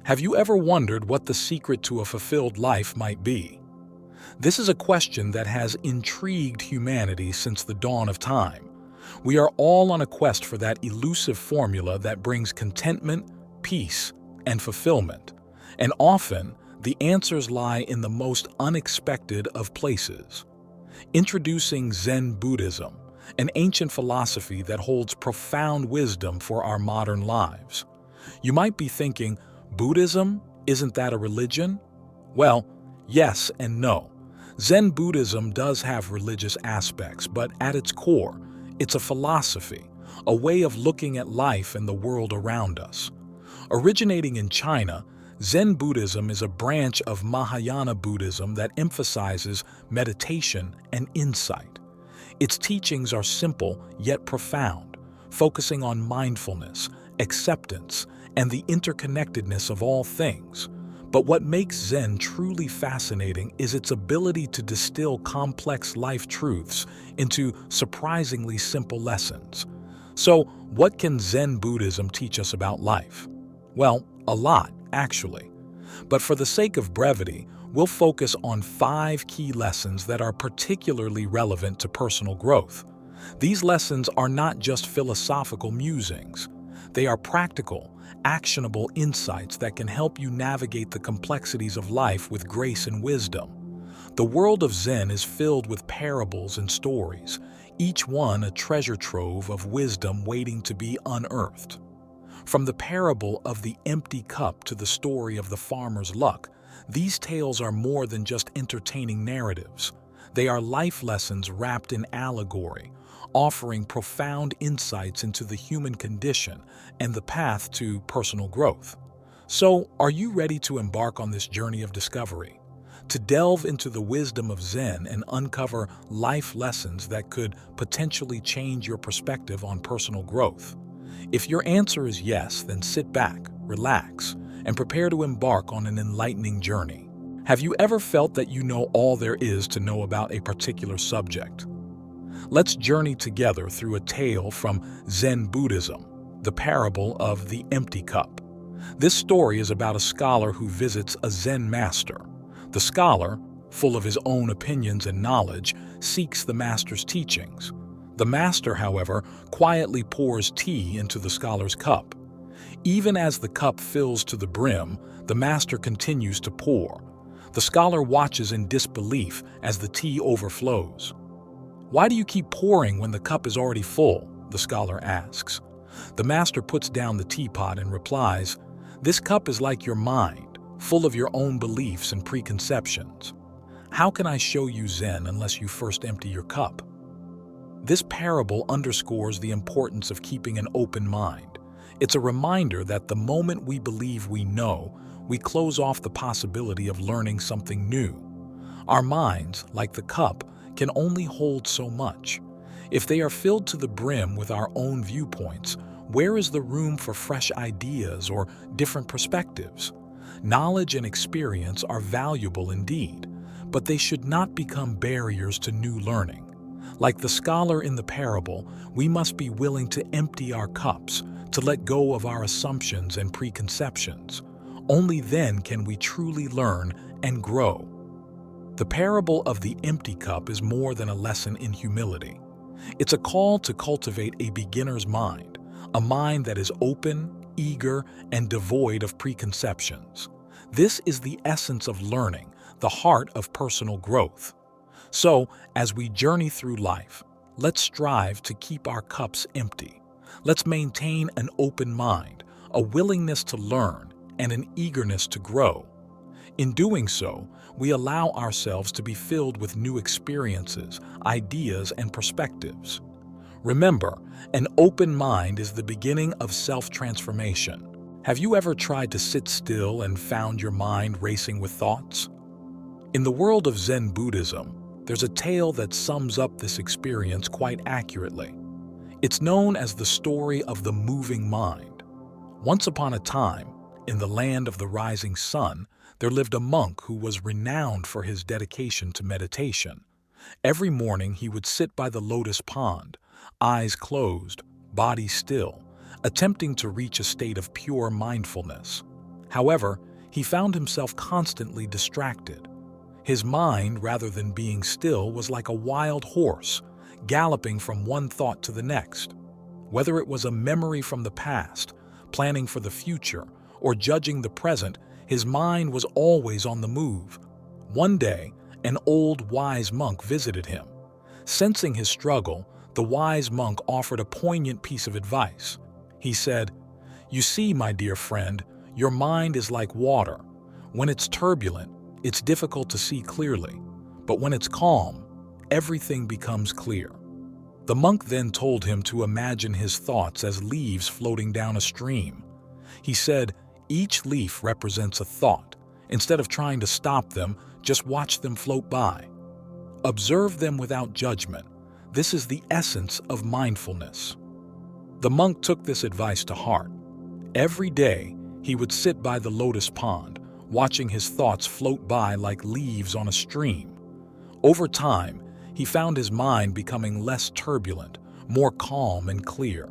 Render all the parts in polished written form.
Have you ever wondered what the secret to a fulfilled life might be? This is a question that has intrigued humanity since the dawn of time. We are all on a quest for that elusive formula that brings contentment, peace, and fulfillment. And often, the answers lie in the most unexpected of places. Introducing Zen Buddhism, an ancient philosophy that holds profound wisdom for our modern lives. You might be thinking, Buddhism? Isn't that a religion? Well, yes and no. Zen Buddhism does have religious aspects, but at its core, it's a philosophy, a way of looking at life and the world around us. Originating in China, Zen Buddhism is a branch of Mahayana Buddhism that emphasizes meditation and insight. Its teachings are simple yet profound, focusing on mindfulness, acceptance, and the interconnectedness of all things. But what makes Zen truly fascinating is its ability to distill complex life truths into surprisingly simple lessons. So, what can Zen Buddhism teach us about life? Well, a lot, actually. But for the sake of brevity, we'll focus on 5 key lessons that are particularly relevant to personal growth. These lessons are not just philosophical musings. They are practical, actionable insights that can help you navigate the complexities of life with grace and wisdom. The world of Zen is filled with parables and stories, each one a treasure trove of wisdom waiting to be unearthed. From the parable of the empty cup to the story of the farmer's luck, these tales are more than just entertaining narratives. They are life lessons wrapped in allegory, offering profound insights into the human condition and the path to personal growth. So, are you ready to embark on this journey of discovery? To delve into the wisdom of Zen and uncover life lessons that could potentially change your perspective on personal growth? If your answer is yes, then sit back, relax, and prepare to embark on an enlightening journey. Have you ever felt that you know all there is to know about a particular subject? Let's journey together through a tale from Zen Buddhism, the parable of the empty cup. This story is about a scholar who visits a Zen master. The scholar, full of his own opinions and knowledge, seeks the master's teachings. The master, however, quietly pours tea into the scholar's cup. Even as the cup fills to the brim, the master continues to pour. The scholar watches in disbelief as the tea overflows. "Why do you keep pouring when the cup is already full?" the scholar asks. The master puts down the teapot and replies, "This cup is like your mind, full of your own beliefs and preconceptions. How can I show you Zen unless you first empty your cup?" This parable underscores the importance of keeping an open mind. It's a reminder that the moment we believe we know, we close off the possibility of learning something new. Our minds, like the cup, can only hold so much. If they are filled to the brim with our own viewpoints, where is the room for fresh ideas or different perspectives? Knowledge and experience are valuable indeed, but they should not become barriers to new learning. Like the scholar in the parable, we must be willing to empty our cups, to let go of our assumptions and preconceptions. Only then can we truly learn and grow. The parable of the empty cup is more than a lesson in humility. It's a call to cultivate a beginner's mind, a mind that is open, eager, and devoid of preconceptions. This is the essence of learning, the heart of personal growth. So, as we journey through life, let's strive to keep our cups empty. Let's maintain an open mind, a willingness to learn, and an eagerness to grow. In doing so, we allow ourselves to be filled with new experiences, ideas, and perspectives. Remember, an open mind is the beginning of self-transformation. Have you ever tried to sit still and found your mind racing with thoughts? In the world of Zen Buddhism, there's a tale that sums up this experience quite accurately. It's known as the story of the moving mind. Once upon a time, in the land of the rising sun, there lived a monk who was renowned for his dedication to meditation. Every morning he would sit by the lotus pond, eyes closed, body still, attempting to reach a state of pure mindfulness. However, he found himself constantly distracted. His mind, rather than being still, was like a wild horse, galloping from one thought to the next. Whether it was a memory from the past, planning for the future, or judging the present, his mind was always on the move. One day, an old wise monk visited him. Sensing his struggle, the wise monk offered a poignant piece of advice. He said, "You see, my dear friend, your mind is like water. When it's turbulent, it's difficult to see clearly, but when it's calm, everything becomes clear." The monk then told him to imagine his thoughts as leaves floating down a stream. He said, "Each leaf represents a thought. Instead of trying to stop them, just watch them float by. Observe them without judgment. This is the essence of mindfulness." The monk took this advice to heart. Every day, he would sit by the lotus pond, watching his thoughts float by like leaves on a stream. Over time, he found his mind becoming less turbulent, more calm and clear.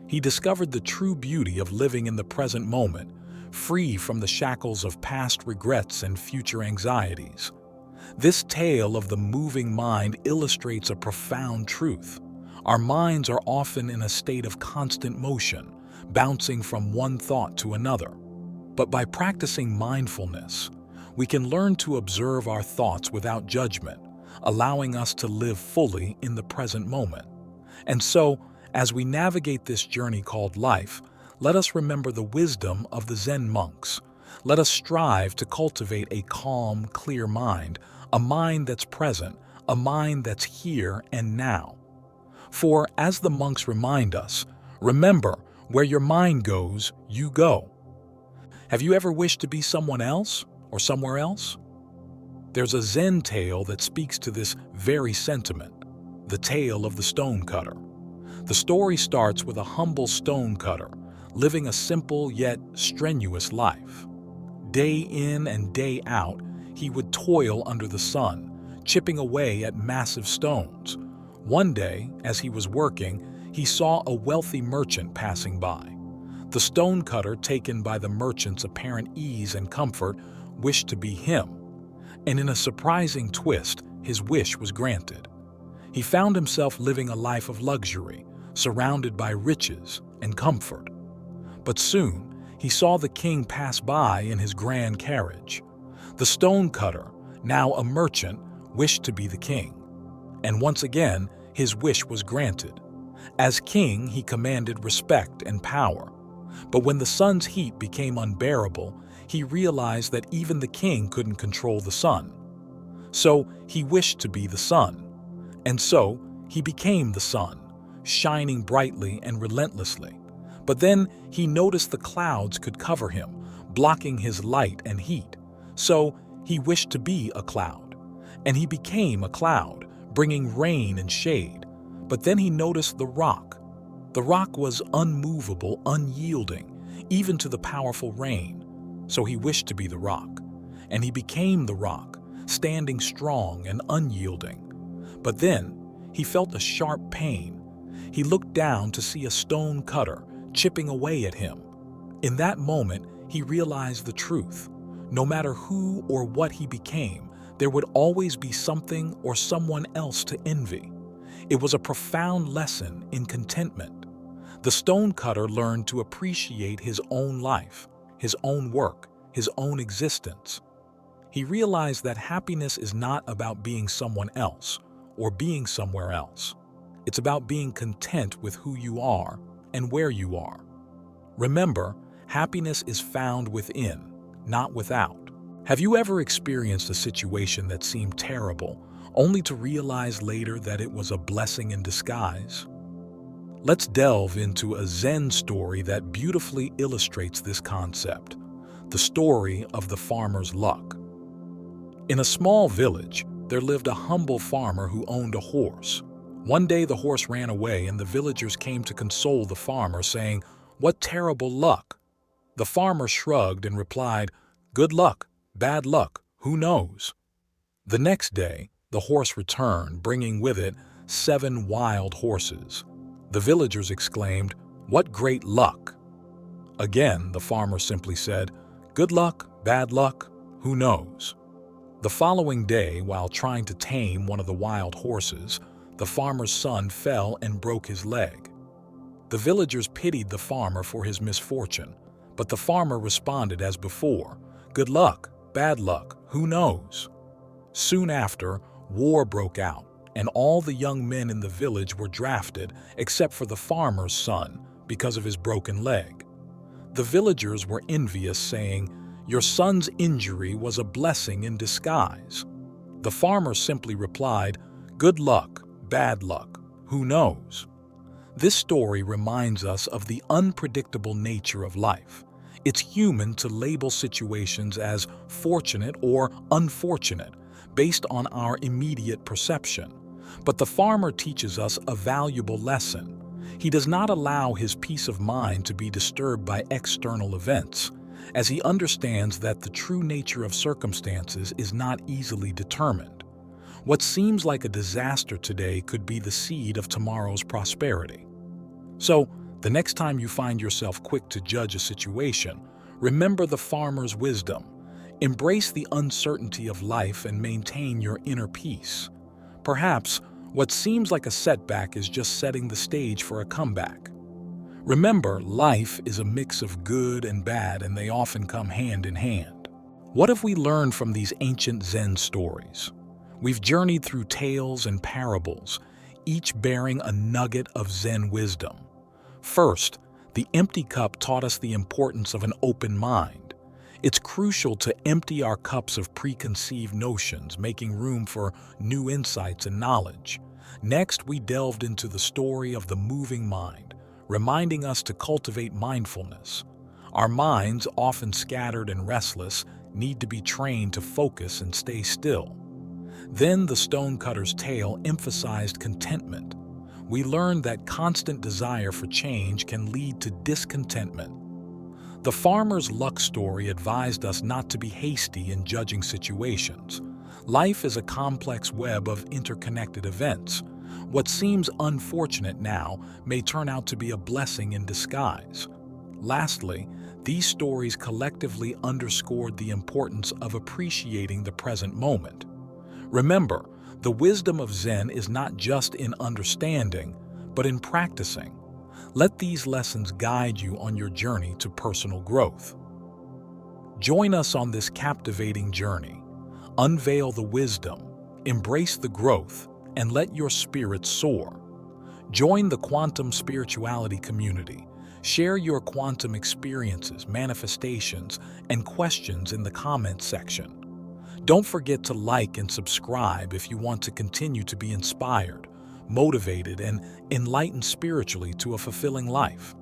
He discovered the true beauty of living in the present moment, free from the shackles of past regrets and future anxieties. This tale of the moving mind illustrates a profound truth. Our minds are often in a state of constant motion, bouncing from one thought to another. But by practicing mindfulness, we can learn to observe our thoughts without judgment, allowing us to live fully in the present moment. And so, as we navigate this journey called life, let us remember the wisdom of the Zen monks. Let us strive to cultivate a calm, clear mind, a mind that's present, a mind that's here and now. For, as the monks remind us, remember, where your mind goes, you go. Have you ever wished to be someone else or somewhere else? There's a Zen tale that speaks to this very sentiment, the tale of the stonecutter. The story starts with a humble stonecutter, living a simple yet strenuous life. Day in and day out, he would toil under the sun, chipping away at massive stones. One day, as he was working, he saw a wealthy merchant passing by. The stonecutter, taken by the merchant's apparent ease and comfort, wished to be him. And in a surprising twist, his wish was granted. He found himself living a life of luxury, surrounded by riches and comfort. But soon, he saw the king pass by in his grand carriage. The stonecutter, now a merchant, wished to be the king. And once again, his wish was granted. As king, he commanded respect and power. But when the sun's heat became unbearable, he realized that even the king couldn't control the sun. So he wished to be the sun. And so he became the sun, shining brightly and relentlessly. But then he noticed the clouds could cover him, blocking his light and heat. So he wished to be a cloud. And he became a cloud, bringing rain and shade. But then he noticed the rock. The rock was unmovable, unyielding, even to the powerful rain. So he wished to be the rock. And he became the rock, standing strong and unyielding. But then he felt a sharp pain. He looked down to see a stone cutter chipping away at him. In that moment, he realized the truth. No matter who or what he became, there would always be something or someone else to envy. It was a profound lesson in contentment. The stonecutter learned to appreciate his own life, his own work, his own existence. He realized that happiness is not about being someone else or being somewhere else. It's about being content with who you are and where you are. Remember, happiness is found within, not without. Have you ever experienced a situation that seemed terrible, only to realize later that it was a blessing in disguise? Let's delve into a Zen story that beautifully illustrates this concept, the story of the farmer's luck. In a small village, there lived a humble farmer who owned a horse. One day the horse ran away and the villagers came to console the farmer, saying, "What terrible luck!" The farmer shrugged and replied, "Good luck, bad luck, who knows?" The next day, the horse returned, bringing with it 7 wild horses. The villagers exclaimed, "What great luck!" Again, the farmer simply said, Good luck, bad luck, who knows? The following day, while trying to tame one of the wild horses, the farmer's son fell and broke his leg. The villagers pitied the farmer for his misfortune, but the farmer responded as before, "Good luck, bad luck, who knows?" Soon after, war broke out, and all the young men in the village were drafted except for the farmer's son because of his broken leg. The villagers were envious, saying, "Your son's injury was a blessing in disguise." The farmer simply replied, "Good luck, bad luck, who knows?" This story reminds us of the unpredictable nature of life. It's human to label situations as fortunate or unfortunate based on our immediate perception. But the farmer teaches us a valuable lesson. He does not allow his peace of mind to be disturbed by external events, as he understands that the true nature of circumstances is not easily determined. What seems like a disaster today could be the seed of tomorrow's prosperity. So, the next time you find yourself quick to judge a situation, remember the farmer's wisdom. Embrace the uncertainty of life and maintain your inner peace. Perhaps what seems like a setback is just setting the stage for a comeback. Remember, life is a mix of good and bad, and they often come hand in hand. What have we learned from these ancient Zen stories? We've journeyed through tales and parables, each bearing a nugget of Zen wisdom. First, the empty cup taught us the importance of an open mind. It's crucial to empty our cups of preconceived notions, making room for new insights and knowledge. Next, we delved into the story of the moving mind, reminding us to cultivate mindfulness. Our minds, often scattered and restless, need to be trained to focus and stay still. Then the stonecutter's tale emphasized contentment. We learned that constant desire for change can lead to discontentment. The farmer's luck story advised us not to be hasty in judging situations. Life is a complex web of interconnected events. What seems unfortunate now may turn out to be a blessing in disguise. Lastly, these stories collectively underscored the importance of appreciating the present moment. Remember, the wisdom of Zen is not just in understanding, but in practicing. Let these lessons guide you on your journey to personal growth. Join us on this captivating journey. Unveil the wisdom, embrace the growth, and let your spirit soar. Join the quantum spirituality community. Share your quantum experiences, manifestations, and questions in the comments section. Don't forget to like and subscribe if you want to continue to be inspired, motivated, and enlightened spiritually to a fulfilling life.